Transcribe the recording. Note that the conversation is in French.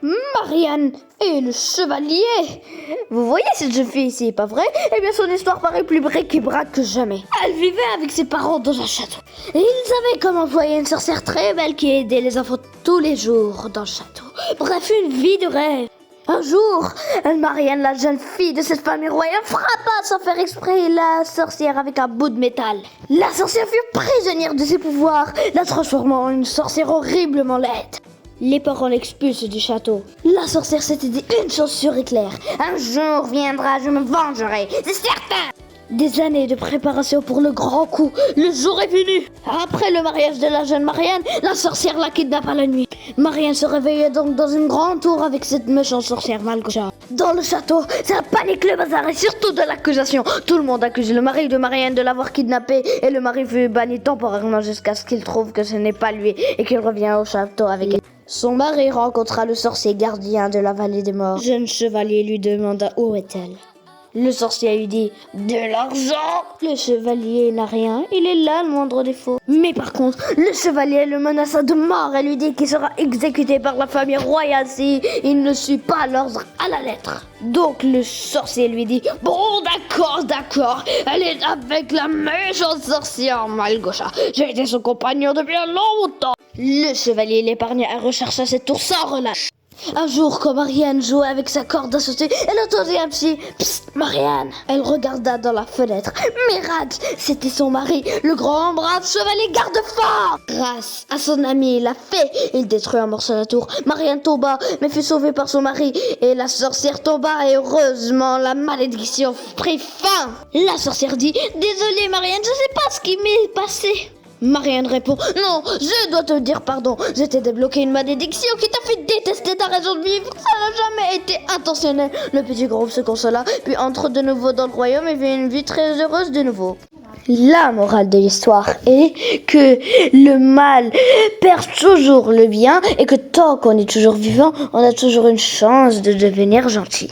Marianne et le chevalier. Vous voyez cette jeune fille ici, pas vrai? Eh bien, son histoire paraît plus bric-et-brac que jamais. Elle vivait avec ses parents dans un château. Et ils avaient comme employée une sorcière très belle qui aidait les enfants tous les jours dans le château. Bref, une vie de rêve. Un jour, Marianne, la jeune fille de cette famille royale, frappa sans faire exprès la sorcière avec un bout de métal. La sorcière fut prisonnière de ses pouvoirs, la transformant en une sorcière horriblement laide. Les parents l'expulsent du château. La sorcière s'était dit une chose sûre et claire. Un jour viendra, je me vengerai, c'est certain. Des années de préparation pour le grand coup. Le jour est venu. Après le mariage de la jeune Marianne, la sorcière la kidnappa la nuit. Marianne se réveillait donc dans une grande tour avec cette méchante sorcière Malgocha. Dans le château, c'est la panique, le bazar et surtout de l'accusation. Tout le monde accuse le mari de Marianne de l'avoir kidnappée et le mari fut banni temporairement jusqu'à ce qu'il trouve que ce n'est pas lui et qu'il revient au château avec elle. Son mari rencontra le sorcier gardien de la vallée des morts. Le jeune chevalier lui demanda où est-elle. Le sorcier lui dit « De l'argent !» Le chevalier n'a rien, il est là le moindre défaut. Mais par contre, le chevalier le menaça de mort et lui dit qu'il sera exécuté par la famille royale si il ne suit pas l'ordre à la lettre. Donc le sorcier lui dit « Bon, d'accord, elle est avec la méchante sorcière Malgocha. J'ai été son compagnon depuis longtemps. » Le chevalier l'épargna et rechercha cette tour sans relâche. Un jour, quand Marianne jouait avec sa corde à sauter, elle entendit un petit « Psst, Marianne !» Elle regarda dans la fenêtre. Miracle, c'était son mari, le grand brave chevalier garde-fort. Grâce à son ami la fée, il détruit un morceau la tour. Marianne tomba, mais fut sauvée par son mari. Et la sorcière tomba et heureusement, la malédiction prit fin. La sorcière dit « Désolée Marianne, je sais pas ce qui m'est passé. » Marianne répond « Non, je dois te dire pardon. Je t'ai débloqué une malédiction qui t'a fait détester ta raison de vivre. Ça n'a jamais été intentionnel. » Le petit groupe se consola, puis entre de nouveau dans le royaume et vit une vie très heureuse de nouveau. La morale de l'histoire est que le mal perd toujours le bien et que tant qu'on est toujours vivant, on a toujours une chance de devenir gentil.